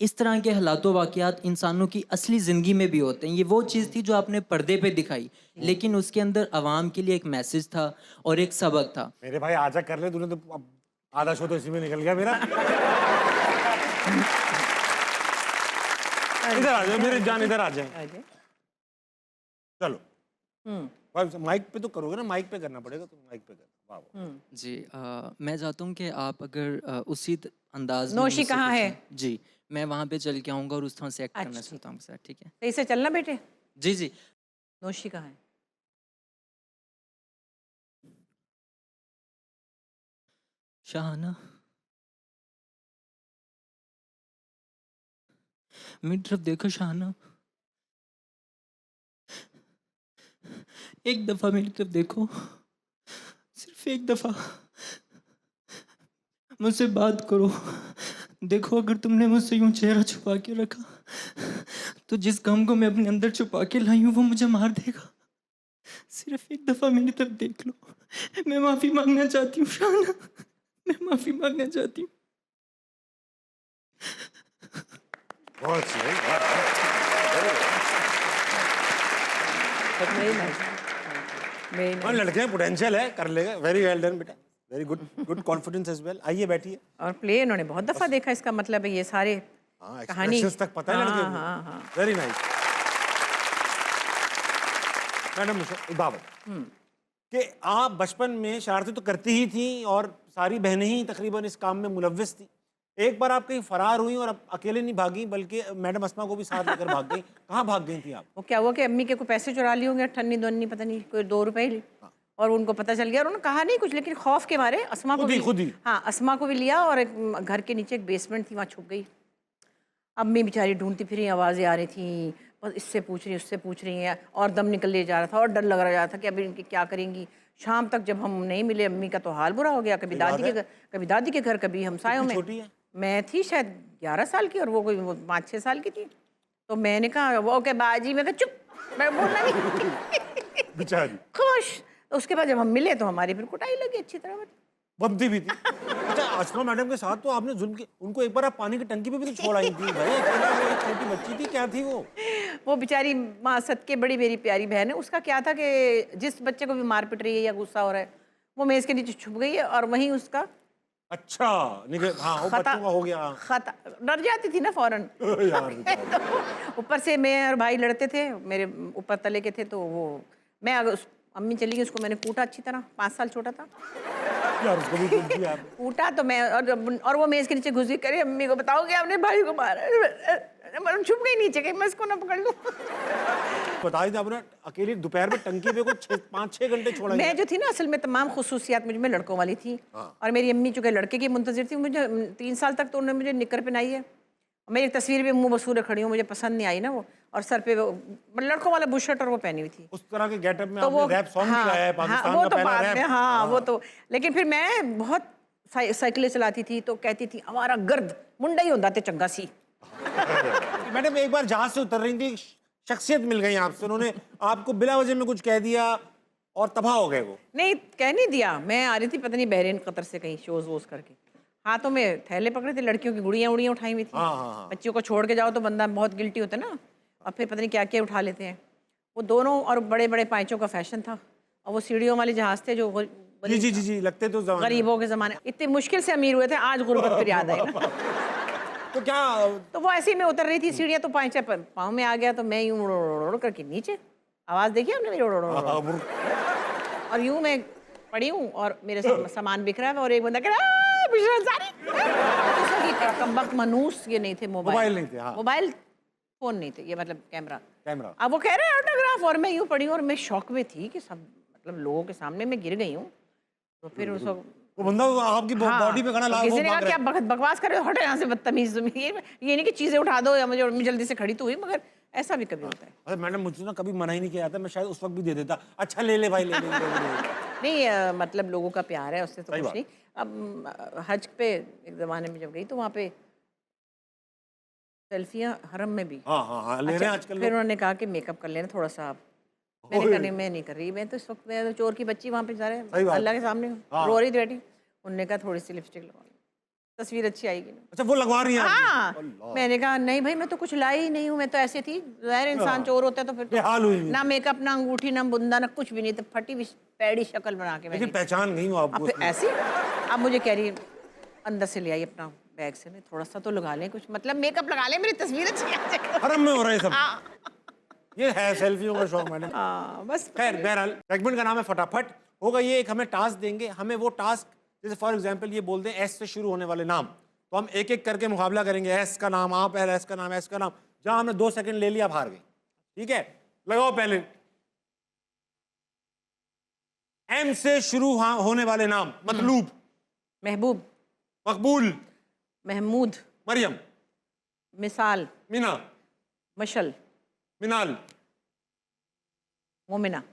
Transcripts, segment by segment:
इस तरह के हालातों वाक़यात इंसानों की असली ज़िंदगी में भी होते हैं। ये वो चीज़ थी जो आपने पर्दे पे दिखाई, लेकिन उसके अंदर आवाम के लिए एक मैसेज था और एक सबक था। मेरे भाई आजा कर ले तूने तो अब आधा शो तो इसी में निकल गया मेरा। इधर आ जाओ मेरे जान, इधर आ जाए। चलो हम्म भाई माइक पे तो करोगे ना, माइक पे करना पड़ेगा, तो माइक पे करना। वाह वाह। हम्म जी मैं चाहता हूँ कि आप अगर उसी अंदाज में नौशी मुझसे कहाँ है? पूछें। जी, मैं वहाँ पे चल के आऊँगा और उस तरह से एक्ट करना अच्छा ठीक चाहता हूँ आपके साथ, ठीक है? सही से चलना बेटे। जी, जी। नौशी कहाँ है? शाहाना, मेरी तरफ देखो शाहाना। एक दफ़ा मेरी तरफ देखो, सिर्फ़ एक दफ़ा मुझसे बात करो। देखो अगर तुमने मुझसे यूँ चेहरा छुपा के रखा, तो जिस गम को मैं अपने अंदर छुपा के लाई हूँ वो मुझे मार देगा। सिर्फ़ एक दफ़ा मेरी तरफ देख लो। मैं माफ़ी माँगना चाहती हूँ शाहाना, मैं माफ़ी माँगना चाहती हूँ। बहुत सही, वाह, वाह, very good। Very nice, very और नाइस। लड़के में पोटेंशियल है, कर लेगा। वेरी वेल डन बेटा, very good, good confidence as well. आइए बैठिए। और प्ले इन्होंने बहुत दफ़ा देखा, इसका मतलब है ये सारे हाँ, कहानी। एक्सप्रेशंस तक पता है लड़के हाँ को। हाँ हाँ। Very nice. मैडम मुझे एक बात बताओ कि आप बचपन में शरारतें तो करती ही थी और सारी बहनें ही तकरीबन इस काम में मुलव्विस थी। एक बार आप कहीं फरार हुई और आप अकेले नहीं भागी बल्कि मैडम अस्मा को भी साथ लेकर भाग गई। कहाँ भाग गई थी आप? वो क्या हुआ कि अम्मी के को पैसे चुरा लिए होंगे, अठन्नी दोन्नी पता नहीं कोई 2 रुपए ही। हाँ, और उनको पता चल गया और उन्होंने कहा नहीं कुछ, लेकिन खौफ के मारे अस्मा को भी। खुद ही। हाँ, अस्मा को भी लिया और एक घर के नीचे एक बेसमेंट थी, वहाँ छुप गई। अम्मी बेचारी ढूंढती फिरी, आवाज़ें आ रही थी, बस इससे पूछ रही उससे पूछ रही हैं, और दम निकल ले जा रहा था और डर लग रहा था कि अभी इनकी क्या करेंगी। शाम तक जब हम नहीं मिले, अम्मी का तो हाल बुरा हो गया। कभी सही बात दादी के है। घर, कभी दादी के घर, कभी हमसायों कितनी में। छोटी है? मैं थी शायद 11 साल की और वो कोई 5-6 साल की थी। तो मैंने कहा वो के बाजी, मैं कहा चुप, मैं बोलना नहीं। बेचारी खुश। तो उसके बाद जब हम मिले तो हमारी फिर कुटाई लगी अच्छी तरह। बमती भी थी। अच्छा, अस्मा मैडम के साथ तो आपने जुल्म की, उनको एक बार आप पानी की टंकी पे भी तो छोड़ आई थी भाई। अकेले वो एक छोटी बच्ची थी, क्या थी वो? वो बेचारी माँ सदके बड़ी मेरी प्यारी बहन है, उसका क्या था कि जिस बच्चे को भी मार पिट रही है या गुस्सा हो रहा है, वो मेज़ के नीचे छुप गई है और वहीं उसका अच्छा, निकल, हाँ वो खता बच्चों का हो गया। खता डर जाती थी ना फौरन। यार बेचारी। तो ऊपर से मैं और भाई लड़ते थे, मेरे ऊपर तले के थे, तो वो मैं अगर उस अम्मी चली गई, उसको मैंने कूटा अच्छी तरह, 5 साल छोटा था। यार उसको भी कूट दिया आपने। कूटा तो मैं, और वो मेज़ के नीचे घुस गई, करे अम्मी को बताओ कि आपने भाई को मारा। मतलब छुप गई नीचे, कहीं मैं इसको ना पकड़ लूँ। बता दी आपने, अकेली दोपहर में टंकी पे को 5-6 घंटे छोड़ा मैं गया। जो थी ना, असल में तमाम खुसूसियात मुझ में लड़कों वाली थी। हाँ। और मेरी अम्मी चूँकि लड़के की मुंतज़िर थी, मुझे 3 साल तक तो उन्होंने मुझे निकर पहनाई है। और मेरी तस्वीर भी मुँह बसूरे खड़ी हूँ, मुझे पसंद नहीं आई ना वो। और सर पे वो लड़कों वाला बुशर्ट और वो पहनी हुई थी। उस तरह के गेटअप में तो आपने वो, रैप सॉन्ग भी हाँ, गाया है, हाँ, पाकिस्तान वो का तो पहला बाद रैप। में, हाँ, वो हाँ। तो। लेकिन फिर मैं बहुत साइकिलें चलाती थी, तो कहती थी हमारा गर्द मुंडा ही होंदा ते चंगा सी। मैडम एक बार जहाज से उतर रही थी, शख्सियत मिल गई आपसे, उन्होंने आपको बिला वजह में कुछ कह दिया और तबाह हो गए वो। नहीं, कह नहीं दिया। मैं आ रही थी पता नहीं बहरीन कतर से कहीं शोज़ वोज़ करके। हाथों में थैले पकड़े थे, लड़कियों की गुड़ियाँ उड़ियाँ उठाई हुई थी। हाँ हाँ हाँ। बच्चियों को छोड़ के जाओ तो बंदा बहुत गिल्टी होता है ना, और फिर पता नहीं क्या-क्या उठा लेते हैं। वो दोनों, और बड़े-बड़े पाइचों का फ़ैशन था, और वो सीढ़ियों वाले जहाज़ थे जो जी बड़ी जी जी जी, लगते तो जमाने में। गरीबों के ज़माने, इतनी मुश्किल से अमीर हुए थे, आज गुर्बत फिर याद आई ना। तो क्या? तो वो ऐसे ही मैं उतर रही थी सीढ़ियाँ, तो पाइचा पाँव में आ गया, तो मैं यूँ उड़ करके नीचे। आवाज़ देखी आपने मेरी? उड़ उड़ हाँ, उड़ हाँ, उड़। और यूँ मैं पड़ी हूँ और मेरे सामान बिखरा है, और एक बंदा कह रहा है बिशनसारी। कमबख्त मनूस ये नहीं थे मोबाइल मोबाइल, नहीं थे, हाँ। मोबाइल फ़ोन नहीं थे, ये मतलब कैमरा। कैमरा। अब वो कह रहे हैं ऑटोग्राफ, और मैं यूँ पड़ी हूँ और मैं शॉक में थी कि सब, मतलब लोगों के सामने मैं गिर गई हूँ। तो फिर उस वक़्त, वो बंदा आपकी हाँ, बॉडी पे खड़ा तो ला, वो किसी ने कहा भाग कि रहा आप है। बकवास कर रहे हो, हटो यहाँ से बदतमीज़ तुम। ये नहीं कि चीज़ें उठा दो या मुझे, मैं जल्दी से खड़ी तो हुई, मगर ऐसा भी कभी होता है। अरे मैडम, मुझे ना कभी मना ही नहीं किया जाता, मैं शायद उस वक्त भी दे देता। अच्छा ले ले भाई, ले ले, ले, ले, ले, ले। नहीं, मतलब लोगों का प्यार है, उससे तो सही कुछ बात। नहीं। अब हज पे एक ज़माने में जब गई तो वहाँ पे सेल्फियाँ हरम में भी। हाँ हाँ हाँ, ले रहे अच्छा, हैं आजकल फिर लोग। उन्होंने कहा कि मेकअप कर लेना थोड़ा सा आप। मैंने कहा नहीं, मैं नहीं कर रही, मैं तो इस वक्त, मैं तो चोर की बच्ची वहाँ पे जा रहे सही बात। अल्लाह के सामने हाँ। रो रही थी बैठी। उन्होंने कहा थोड़ी सी लिपस्टिक लगा लो। तस्वीर अच्छी आएगी ना। अच्छा वो लगवा रही हैं आप? हाँ, मैंने कहा नहीं भाई मैं तो कुछ लाई ही नहीं हूँ, मैं तो ऐसे थी, ज़ाहिर इंसान चोर होता है तो फिर तो बेहाल हुई। ना मेकअप ना अंगूठी ना बुंदा ना कुछ भी नहीं, तो फटी हुई पैड़ी शक्ल बना के लेकिन मैंने। पहचान गई हूँ अब आपको। फिर ऐसे अब मुझे कह रही है, अंदर से ले आई अपना बैग से, मैं थोड़ा सा तो लगा लें कुछ, मतलब मेकअप लगा लें, मेरी तस्वीर अच्छी आ जाए। हरम में हो रहा है सब। ये है सेल्फियों का शौक मैडम। हाँ बस खैर बहरहाल सेगमेंट का नाम है फटाफट। होगा ये, एक हमें टास्क देंगे, हमें वो टास्क जैसे फॉर एग्जांपल ये बोल दें एस से शुरू होने वाले नाम, तो हम एक एक करके मुकाबला करेंगे। एस का नाम, आप एस का नाम, एस का नाम। जहां हमने 2 सेकंड ले लिया आप हार गए। ठीक है, लगाओ पहले। एम से शुरू होने वाले नाम। मतलूब, महबूब, मकबूल, महमूद, मरियम, मिसाल, मीना, मशल, मिनाल, मोमिना,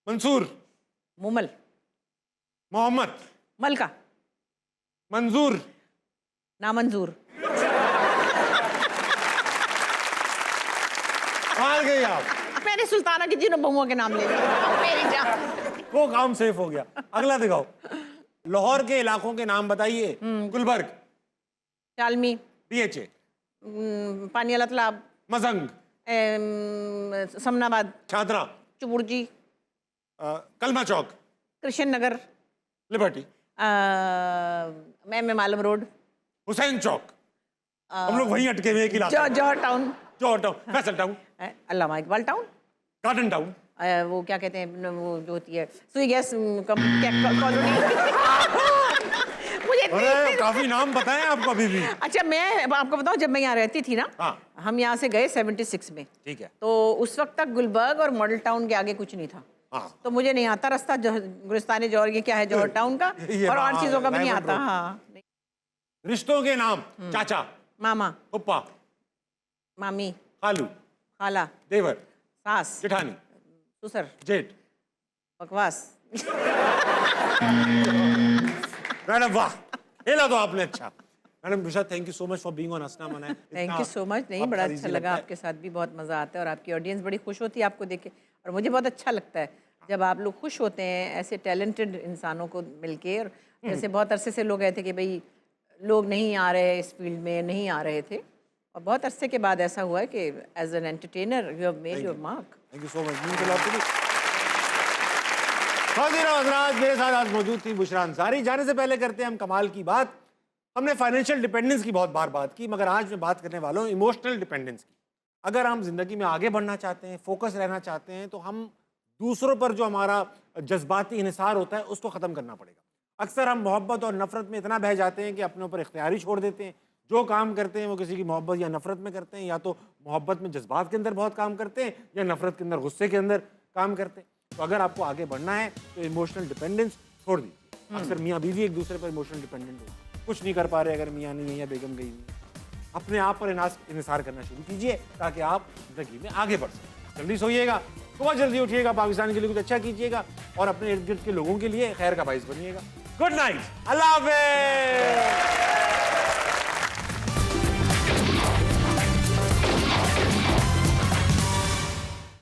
मंसूर, मुमल, मोहम्मद, मलका, मंजूर, नामंजूर, हार गई आप। मैंने सुल्ताना की तीनों बहुओं के नाम ले लिए, मेरी जान। वो काम सेफ हो गया। अगला दिखाओ। लाहौर के इलाकों के नाम बताइए। गुलबर्ग, शालमी, DHA, पानियाला तालाब, मजंग, समनाबाद, छात्रा, चुबुर्जी, कलमा चौक, कृष्ण नगर, लिबर्टी, मैं मालम रोड, हुसैन चौक। हम लोग वहीं अटके हुए एक इलाका। जौहर टाउन, जौहर टाउन, फैसल टाउन, अल्लामा इकबाल टाउन, गार्डन टाउन। वो क्या कहते हैं वो जो होती है सुई गैस कॉलोनी। मुझे अरे काफी नाम बताएं आपको अभी भी। अच्छा मैं आपको बताऊं, जब मैं यहाँ रहती थी ना, हाँ। हम यहाँ से गए 76 में, ठीक है। तो उस वक्त तक गुलबर्ग और मॉडल टाउन के आगे कुछ नहीं था। हाँ। तो मुझे नहीं आता रास्ता गुलिस्तान जौहर, ये क्या है जौहर टाउन का, ये और हाँ, चीजों का भी नहीं डायमंड आता। रोड। हाँ, रिश्तों के नाम। चाचा, मामा, फुप्पा, मामी, खालू, खाला, देवर, सास, जेठानी, ससुर, जेठ। बकवास। मैडम वाह, खेला तो आपने अच्छा। Madam Vishal, thank you so much for being on हंसना मना। Thank you so much. नहीं, बड़ा अच्छा लगा आपके साथ भी, बहुत मज़ा आता है और आपकी ऑडियंस बड़ी खुश होती है आपको देख के, और मुझे बहुत अच्छा लगता है जब आप लोग खुश होते हैं ऐसे टैलेंटेड इंसानों को मिलके। और जैसे बहुत अरसे से लोग कहते कि भाई लोग नहीं आ रहे इस फील्ड में, नहीं आ रहे थे, और बहुत अरसे के बाद ऐसा हुआ है कि as an entertainer you have made your mark. Thank you so much. हज़रात, मेरे साथ आज मौजूद थी बुशरा अंसारी। जाने से पहले करते हैं हम कमाल की बात। हमने फाइनेंशियल डिपेंडेंस की बहुत बार बात की, मगर आज मैं बात करने वाला हूँ इमोशनल डिपेंडेंस की। अगर हम जिंदगी में आगे बढ़ना चाहते हैं, फोकस रहना चाहते हैं, तो हम दूसरों पर जो हमारा जज्बाती इन्हिसार होता है उसको ख़त्म करना पड़ेगा। अक्सर हम मोहब्बत और नफ़रत में इतना बह जाते हैं कि अपने ऊपर इख्तियारी छोड़ देते हैं। जो काम करते हैं वो किसी की मोहब्बत या नफ़रत में करते हैं, या तो मोहब्बत में जज्बात के अंदर बहुत काम करते हैं, या नफ़रत के अंदर गुस्से के अंदर काम करते हैं। तो अगर आपको आगे बढ़ना है तो इमोशनल डिपेंडेंस छोड़ दीजिए। अक्सर मियाँ बीवी एक दूसरे पर इमोशनल डिपेंडेंट हो, कुछ नहीं कर पा रहे अगर मियाँ नहीं है या बेगम गई नहीं, अपने आप पर इन्हिसार करना शुरू कीजिए ताकि आप जिंदगी में आगे बढ़ सकें। जल्दी सोइएगा, सुबह जल्दी उठिएगा, पाकिस्तान के लिए कुछ अच्छा कीजिएगा और अपने इर्द गिर्द के लोगों के लिए खैर का बाइस बनिएगा। गुड नाइट, अल्लाह हाफ़िज़।